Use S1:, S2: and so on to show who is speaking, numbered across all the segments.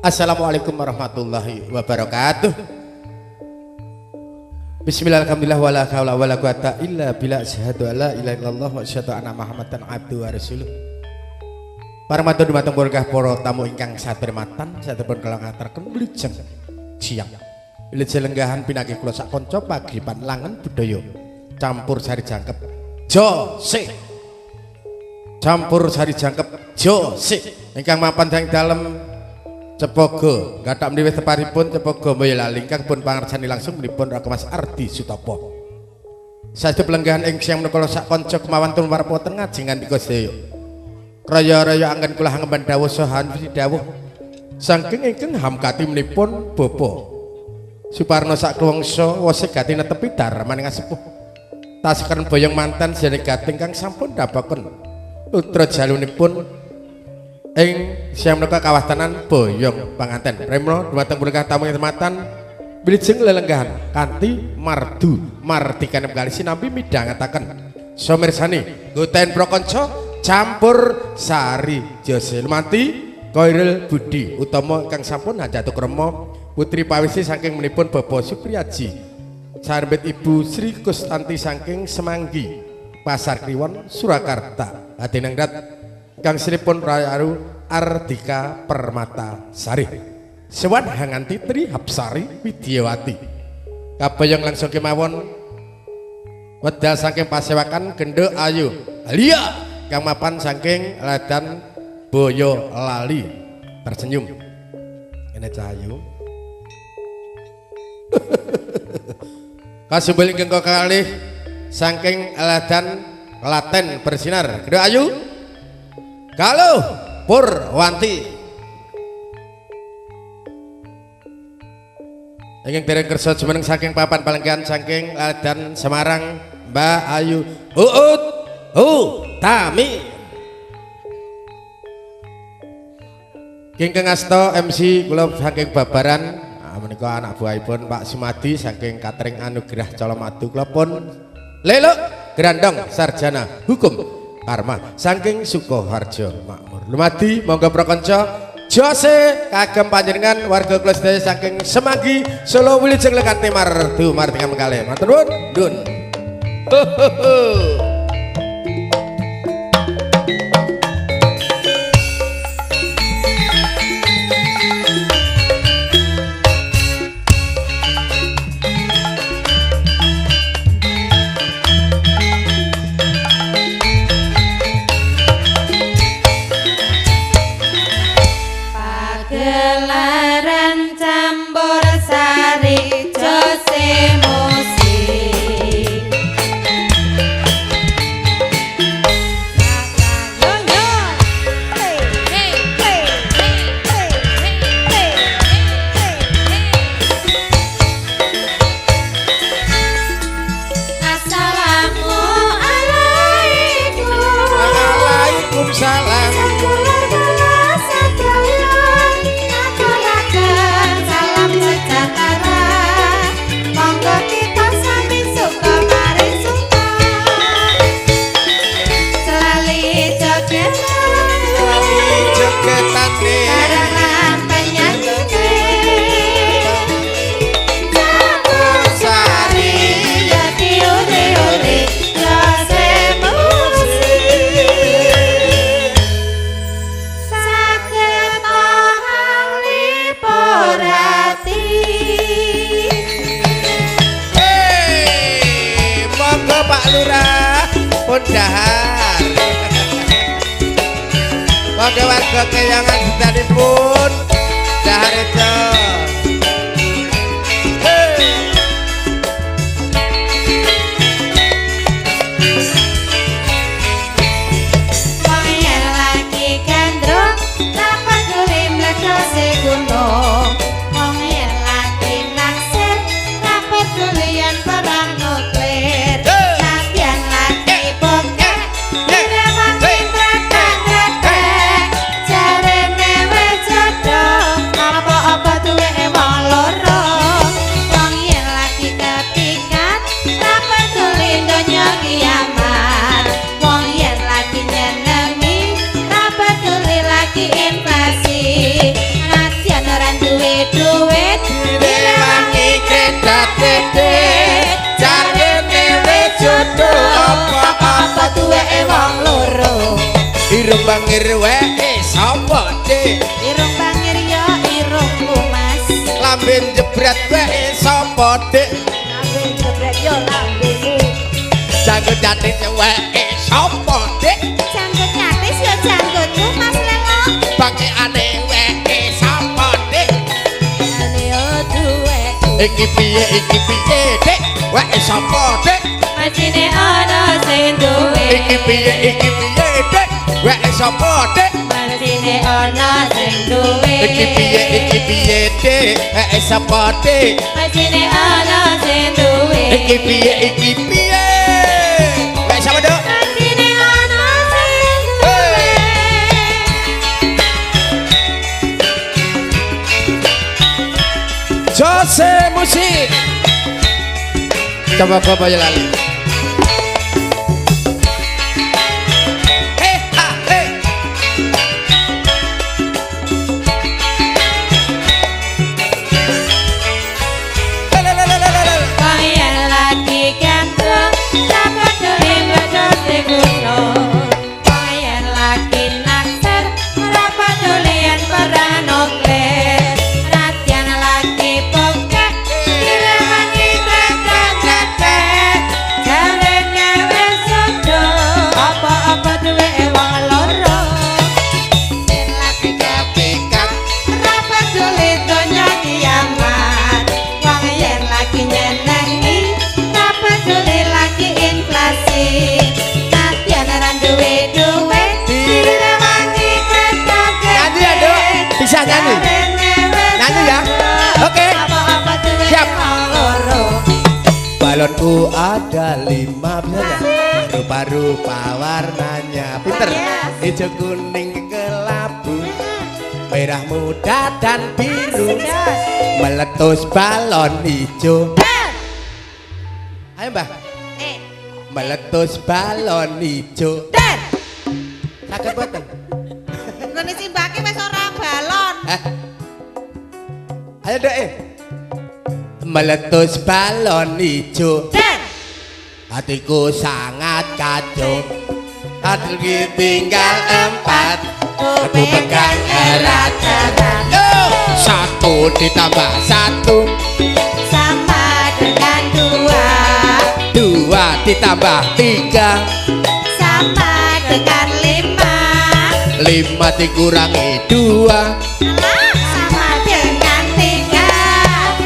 S1: Assalamualaikum warahmatullahi wabarakatuh. Bismillahirrahmanirrahim. Wala haula wala quwata illa billah. Asyhadu alla ilaha illallah wa asyhadu anna Muhammadan abduhu wa rasuluh. Para matur dumateng berkah para tamu ingkang satrematan satripun kala ngaturaken wilujeng siang. Wilujeng lenggahan pinanggi kula sak kanca pagripan langen budaya campur sari jangkep jose. Campur sari jangkep jose ingkang mapan sang dalem Cepogo, gathak mriwis teparipun Cepogo Boyolali ingkang pun pangarsani langsung menipun Rakemas Ardi Sutopo. Saestu pelenggahan ing siang menika sak kanca kemawan tumrap wonten ngajeng ngandika sedaya. Raya-raya anggen kula ngemban dawuh saha dawuh saking ingkang hamkati menipun Bapa Suparno sak kluwangsa wasegati netepi darmaning sepuh. Taseken boyong mantan jeneng ingkang sampun dabaken putra jalunipun ing siang menika kawastanan boyong panganten. Remno dumateng berkah tamu hormatan wilujeng lelenggahan kanthi mardu mardikan kali sinambi midhangetaken somirsani nguten prakanca campur sari jose lumanti Koiril Budi utama kang sampun hajatu krama putri pawisi saking menipun Bapak Supriyaji sarbet Ibu Sri Kustanti saking Semanggi Pasar Kliwon Surakarta adenengrat kang siripun Rayaru Ardika Permata Sari Sewan Hanganti Tri Hapsari Widyawati kabayang langsung kemawon wedal saking pasewakan Gendo Ayu Alia kang mapan saking Ladan Boyo Lali tersenyum ini Cahayu kasubel ingkang kalih saking Ladan Laten bersinar Gendo Ayu kalau Purwanti ingkang dereng kersa jumeneng saking papan palenggan saking Ladan Semarang Mbak Ayu Uut Tami ingkang asta MC kula saking babaran menika anak buahipun Pak Sumadi saking Katring Anugerah Colomadu kula pun leluk grandong sarjana hukum Karma saking Sukoharjo Makmur lumadi monggo prakanca Jose kagem panjenengan warga kula sedaya saking Semanggi Solo wilujeng lekati mardu martingan kalih matur nuwun. Monggo warga keyangan sedanipun dahar itu
S2: Moyel lagi gandrung dapat kulim ledo segunung Moyel lagi naksir dapat kulian perang nuklir Latihan lagi bokeh diremangin rekan-rekan Jarene wes jodoh apa-apa tuwe walau
S1: irung bangir wae sapa dik
S2: irung bangir ya irung kumas
S1: lamben jebret wae sapa dik
S2: lambe jebret ya lambemu
S1: janggut nyatis wae sapa dik
S2: janggut nyatis ya janggutku Mas Lelo
S1: bangkeane wae sapa dik
S2: ane yo duwe
S1: iki piye dik wae sapa dik
S2: masine ana sing duwe
S1: iki piye dik wae sapa dik
S2: masine ana sing duwe
S1: iki piye dik wae sapa dik
S2: masine ana sing duwe
S1: iki piye wae sapa dik
S2: masine ana sing duwe
S1: Jose musik coba kau bayar lali
S2: Kaya lagi gandrung dapat duit bocor di gunung Kaya lagi naksir dapat dulian perang nuklir Ratian lagi bokeh dilewangi kretek-kretek Jalan ngewe sudo apa-apa duit wong loro Yen lagi kepikat dapat duit donya kiamat Wong yen lagi nyenengi dapat duit lagi inflasi Ratian ran duwe dilewangi kretek-kretek
S1: Nyanyi ya, Dok? Bisa nyanyi? Nyanyi ya? Oke.
S2: Apa-apa duit
S1: Siap.
S2: wong loro
S1: balonku ada 5 bisa nggak? Rupa-rupa warnanya pinter
S2: Yes.
S1: hijau kuning kelabu merah muda dan biru meletus balon hijau ayo mbah meletus balon hijau
S2: Dan
S1: sakit boten
S2: ngene simbake wis ora balon.
S1: ayo dek meletus balon hijau
S2: Dan
S1: hatiku sangat kacau hati tinggal 4 aku pegang erat-erat satu ditambah 1
S2: sama dengan 2
S1: 2 ditambah 3
S2: sama dengan 5
S1: 5 dikurangi 2
S2: sama dengan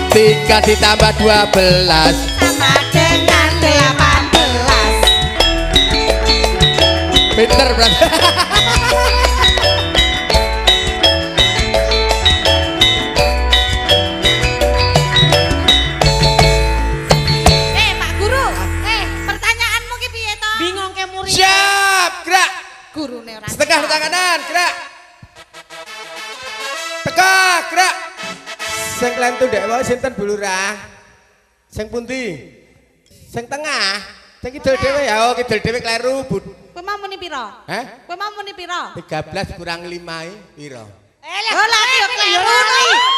S1: 3 ditambah 12
S2: sama dengan 18
S1: pinter berarti
S2: Pak Guru pertanyaanmu ki piye to bingung ke murid
S1: siap gerak
S2: gurune ora
S1: setengah di kanan gerak tegak gerak sing klentu dek wae sinten Bu Lurah sing pundi sing tengah sing kidul dhewe ya oh kidul dhewe kleru Bu
S2: kowe mau muni pira kowe mau muni pira
S1: 13 kurang 5 piro
S2: oh lagi yo kleru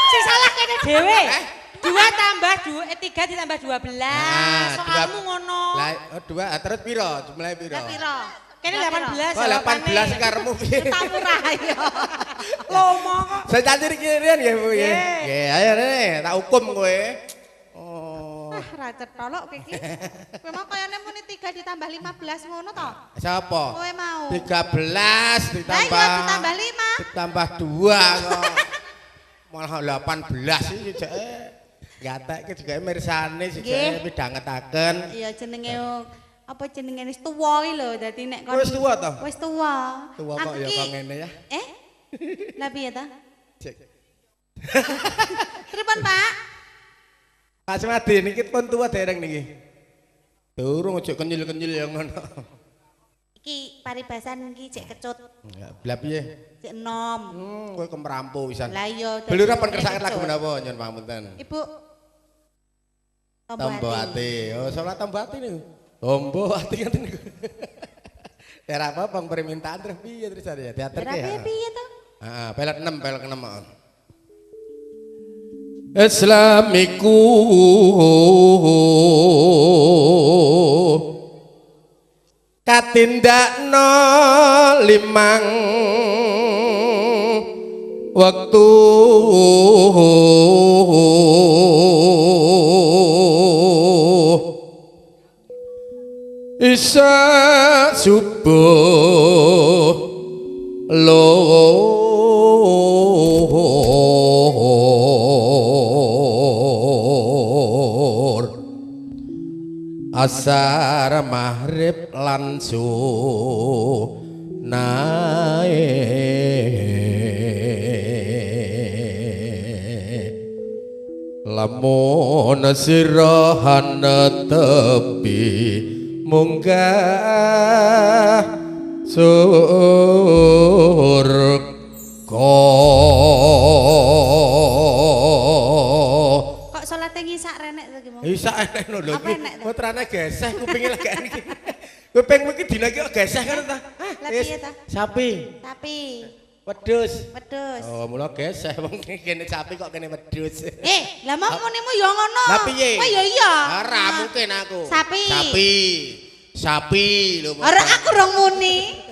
S2: sing salah kene dhewe 2 tambah 2 3 ditambah 12 soalmu ngono
S1: lah oh 2 terus piro jumlahe piro
S2: piro kene 18
S1: oh 18 karemu piye
S2: tak murah ya lomo kok
S1: saya cancir kirian ya Bu ya nggih ayo rene tak hukum kowe oh
S2: ra cetolok iki kowe mau kayane muni 3 ditambah 15 ngono to
S1: siapa
S2: kowe mau
S1: 13 ditambah
S2: iya ditambah 5
S1: ditambah 2 kok malah 18 iki jeke gatek juga mirsane sik midhangetaken
S2: iya jenenge apa jenenge wis tuwa iki lho dadi nek kon
S1: wis tuwa to
S2: wis tuwa
S1: kok ya kok ngene ya
S2: lah piye ta
S1: cek
S2: pripun Pak
S1: Pak Semadi niki pun tuwa dereng niki durung ojo kenyil-kenyil ya ngono
S2: iki paribasan iki cek kecut
S1: ya bla piye
S2: cek enom
S1: kowe kemrampu pisan
S2: lah iya
S1: Belura pun kersaken lagu menapa nyun pangapunten
S2: Ibu
S1: Tombo ati oh salah tombo ati niku tombo ati ngoten niku ya apa bang permintaan terus piye terus ya teater ya
S2: piye to
S1: heeh pelet 6 pelet 6 Islamiku katindakno limang wektu isa subuh lor asar maghrib lan sunae lamun sira netepi munggah surga.
S2: Kok salate ngisak renek to ki mau?
S1: Isak enek lho lho.
S2: Apa enek to?
S1: Putrane geseh kupinge lagi iki. Kupingmu iki dina iki kok geseh kan ta?
S2: Lah piye ta?
S1: Sapi.
S2: Sapi.
S1: Wedhus.
S2: Wedhus.
S1: Oh, mula geseh wong kene sapi kok kene wedhus.
S2: Lah mau munimu ya ngono.
S1: Lah piye?
S2: Oh ya iya.
S1: Ora mungkin aku.
S2: Sapi.
S1: Sapi lho.
S2: Ora aku rong muni.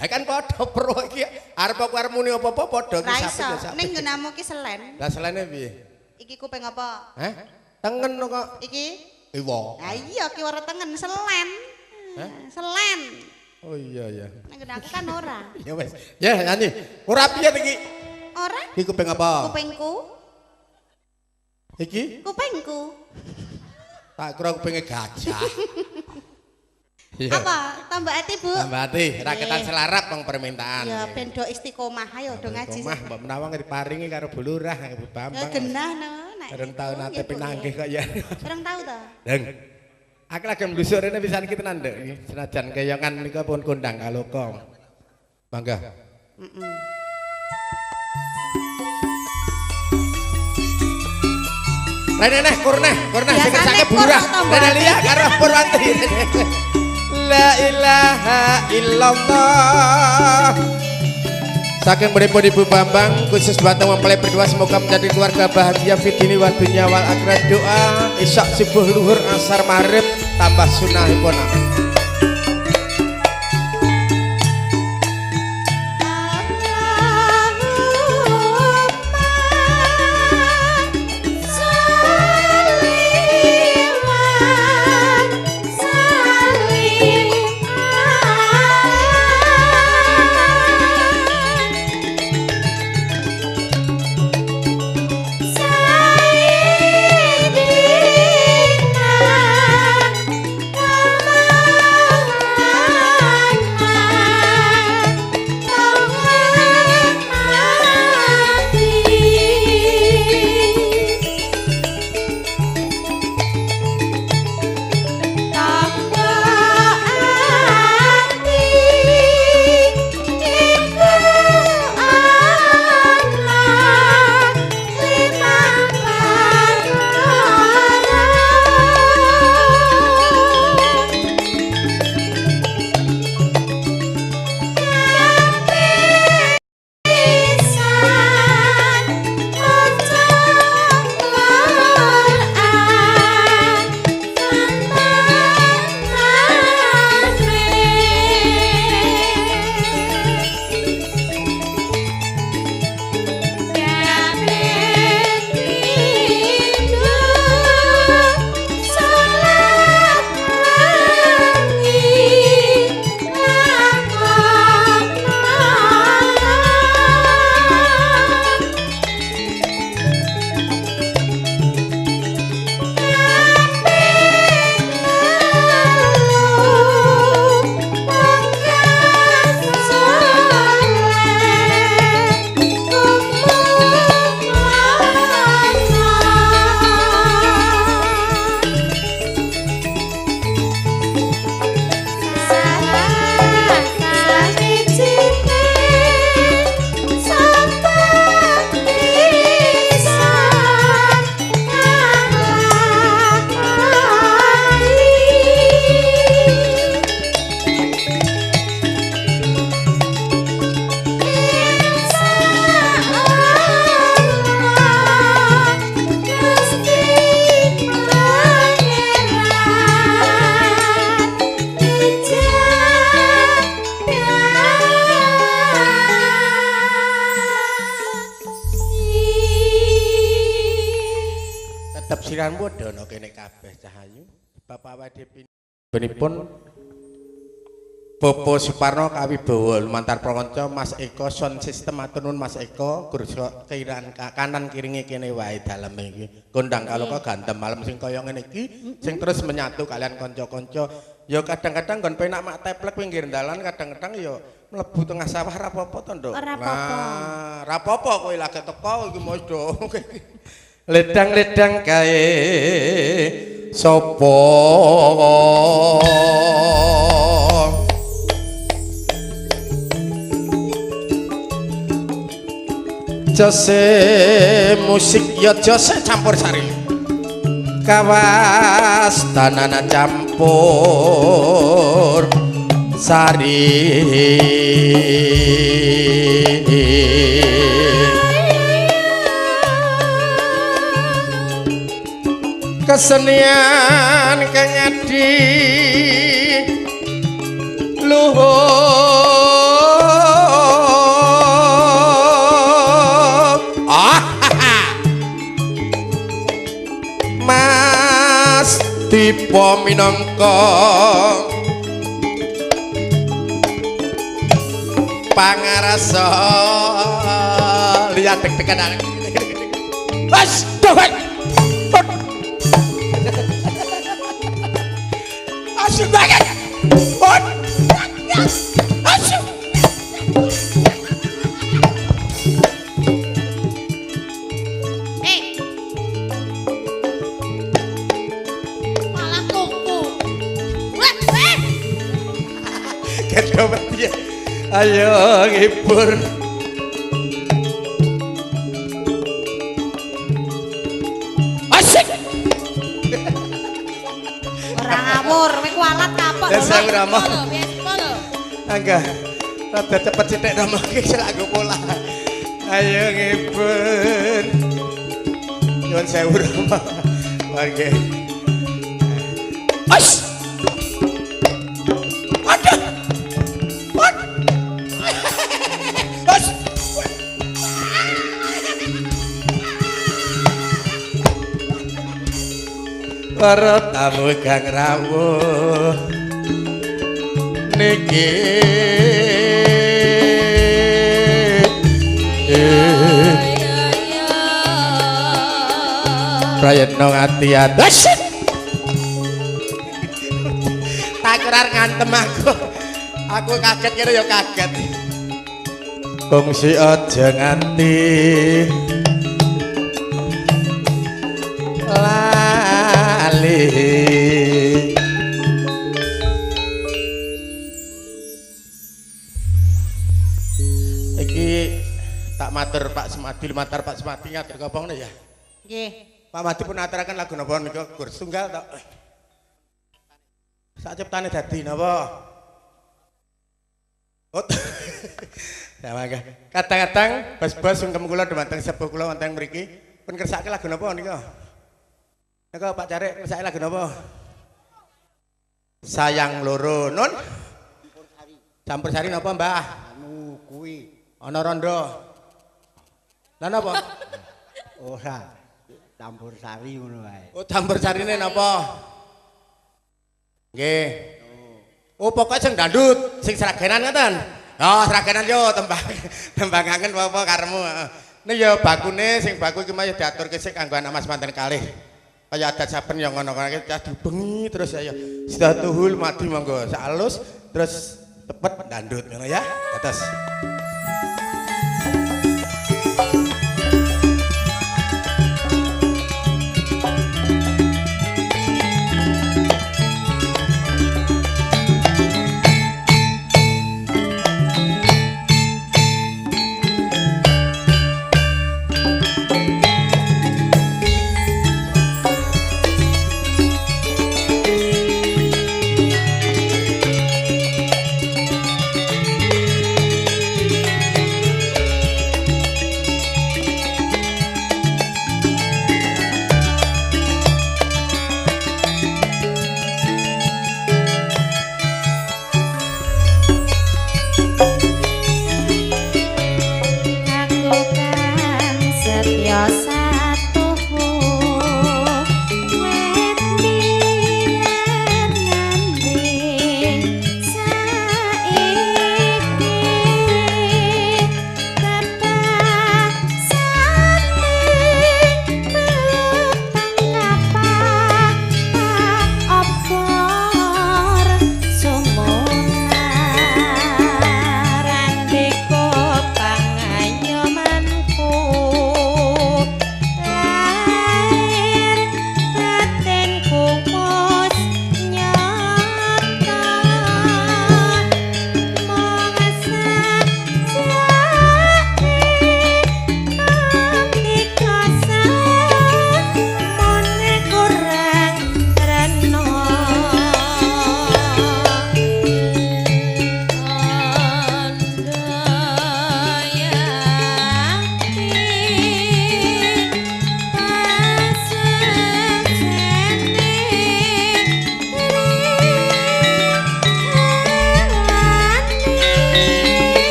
S1: Ha kan padha pro iki arep aku arep muni apa-apa padha ki
S2: Ra
S1: sapi
S2: iso.
S1: ya sapi.
S2: Ning nggonamu ki selen.
S1: Lah selene piye?
S2: Iki kuping apa?
S1: Hah? Tengen kok.
S2: Iki?
S1: Iwa.
S2: Lah iya ki ora tengen selen. Selen.
S1: Oh iya ya.
S2: Ning nggonaku kan ora.
S1: Ya wis. Ya nyanyi. Ora piye iki?
S2: Ora?
S1: Iki kuping apa?
S2: Kupingku.
S1: Iki?
S2: Kupingku.
S1: Tak kira kupinge gajah. Iya.
S2: Apa? Tambah hati, Bu?
S1: Tambah hati, raketan selarap wong permintaan.
S2: Ya ben do istiqomah ayo do ngaji.
S1: Omah mbok menawa diparingi karo Bu Lurah, Bu
S2: Ya
S1: Bambang.
S2: genah no.
S1: Durung tau nate pinanggih kok ya.
S2: Durung tau to?
S1: Deng. Aku lagi mblusuk rene pisan iki tenan, Nduk. Senajan kayongan menika pun kondang kaloka. Mangga. Rene kurne sing kersake burah. Rene liya karo Purwanti. La ilaha illallah. Saking beripun Ibu Bambang khusus buat mempelai berdua semoga menjadi keluarga bahagia fitini wa dunya wal akhirat. Doa isya subuh luhur asar maghrib tambah sunahipun. siranmu dono kene kabeh Cahayu. Bapak Wadi Pinipun Popo Suparno Kawibowo lumantar prakanca Mas Eko sound system aturun Mas Eko kursa kiran kanan kiringe kene wae daleme iki. Kondang kaloka gantem malam sing kaya ngene iki sing terus menyatu kalian kanca-kanca. Ya kadang-kadang nggon penak mak teplek pinggir dalan kadang-kadang ya mlebu tengah sawah ra apa-apa to, Nduk. Nah, ra apa-apa kowe lagi teko iki mos do. Ledang-ledang kae sapa jose musik ya jose campur sari kawas tanana campur sari kesenian kang adi luhur Mas Dipo minangka pangarasa lihat deg-degan Mas dohek asyik banget asyik
S2: malah tuku
S1: ayo ngibur asik
S2: orang ngawur kowe kualat kapok lho
S1: saya rama
S2: lho
S1: angga rada cepet sithik rama iki lagu pola ayo ngibur nyuwun sewu rama nggih as para tamu kang rawuh niki prayitna ngati-ati tak kerar ngantem aku kaget kira ya kaget kongsi aja nganti lali iki tak matur Pak Semadi lumantar Pak Semadi ngatur kopongnya ya
S2: nggih
S1: Pak Madi pun aturaken lagu napa nika gur tunggal tok sak ciptane dadi napa ya mangga kadang-kadang bos-bos sungkem kula dhumateng sepuh kula wonten mriki pun kersake lagu napa nika nika Pak Carek kersake lagu napa sayang loro nun campur sari napa Mbah
S3: anu kuwi
S1: ana rondo lha napa
S3: ora campur sari ngono wae
S1: oh campur sarine napa nggih oh pokoknya sing dandut sing seragenan ngoten oh seragenan yo tembangaken apa karemu ini ya bakune sing baku iki mah diaturke sik kanggo anak Mas manten kalih kaya adat saben yang ngono-ngono iki dibengi terus ya sidatuhul mati monggo salus terus tepet dandut ngono ya atas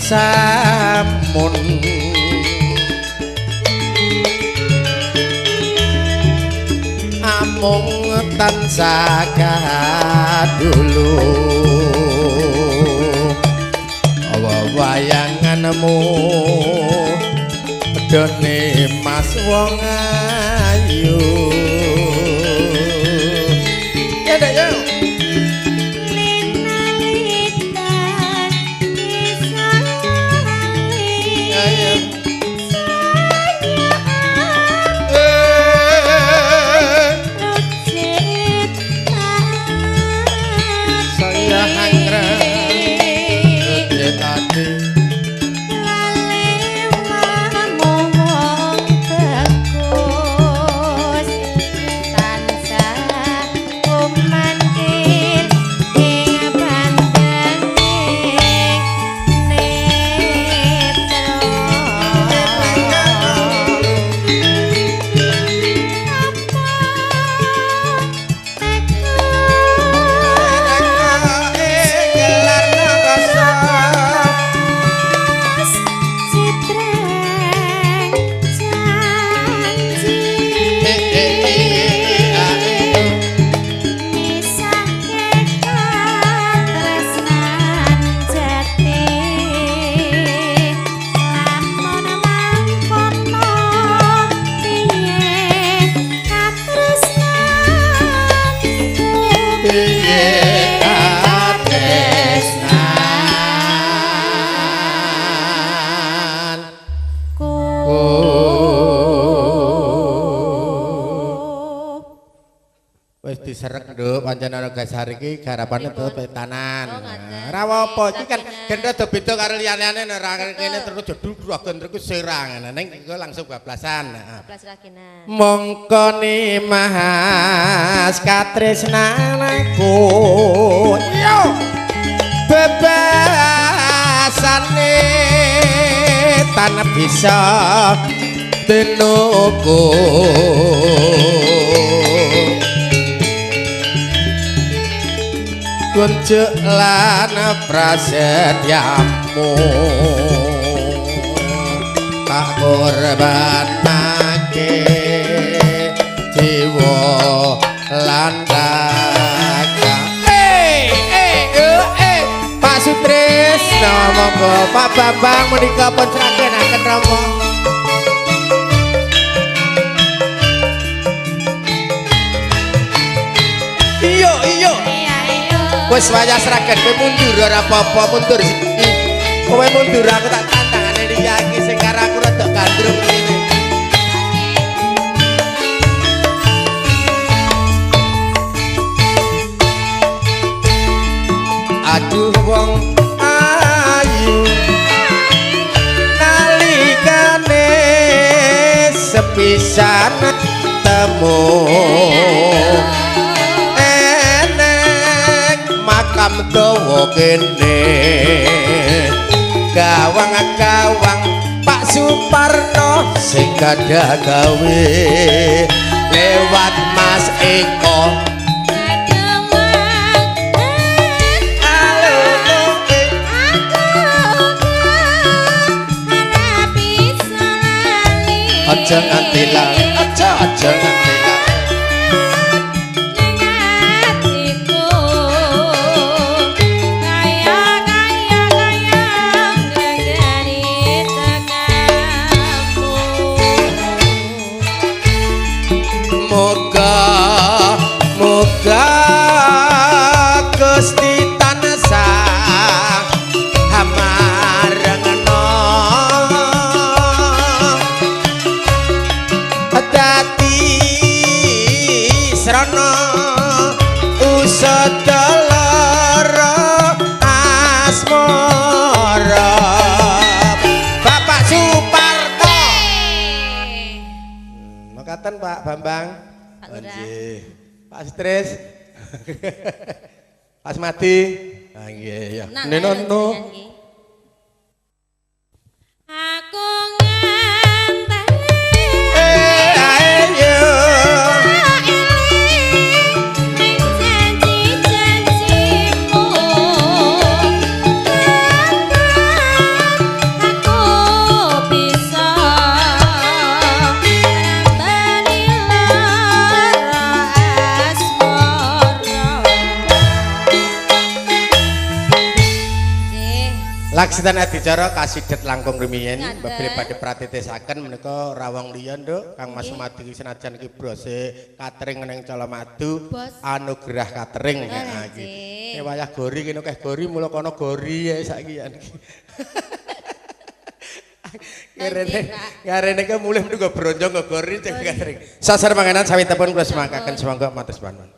S1: samun amung tansah kadulu wayanganmu dene mas wong ayu ya dek yo diserek nduk pancen ana gasar iki garapane tetep tanan. Ora apa iki kan gendho do beda karo liyane ora kene terus jedul agen terus serang ngene ning iku langsung bablasan.
S2: Bablas ragenan.
S1: Mongko ni mahas katresnanku. Yo. Bebasane tanah bisa tenuku. Kunjuk lan prasetyamu tak korbanake jiwa lan raga. Pak Sutrisno monggo Pak Bambang menika pun sragenaken rama. Iyo wis wayah sragen kowe mundur ora apa-apa mundur siki. Kowe mundur aku tak tantangane liya iki sing karo aku rada gandrung ngene. Aduh wong ayu nalikane sepisan temu makam dawa kene gawang-gawang Pak Suparno sing gadah gawe lewat Mas Eko aja nganti lali aja nganti moga Gusti tansah hamarengno dadi srana usadara asmara Bapak Suparto. Mekaten Pak Bambang. Nggih. Pak Stres. Pas mati. Ah nggih ya. Nenono.
S2: Aku nganteni.
S1: Ayo.
S2: Janji-janjimu.
S1: Laksana adicara kasidet langkung rumiyin
S4: Ngaten.
S1: bebre badhe pratitesaken menika rawang liya Nduk Kang Mas Sumadi senajan iki brose katering ning Colomadu
S4: Bos.
S1: anugerah katering
S4: Oh,
S1: ha iki.
S4: nggih.
S1: Wayah gori kene akeh gori mula kono gori ya saiki ya. Ngarene ke mulih mendung go bronjong go gori cek katering. Sasar manganan sawetipun kula semangkaken semangga matur suwun.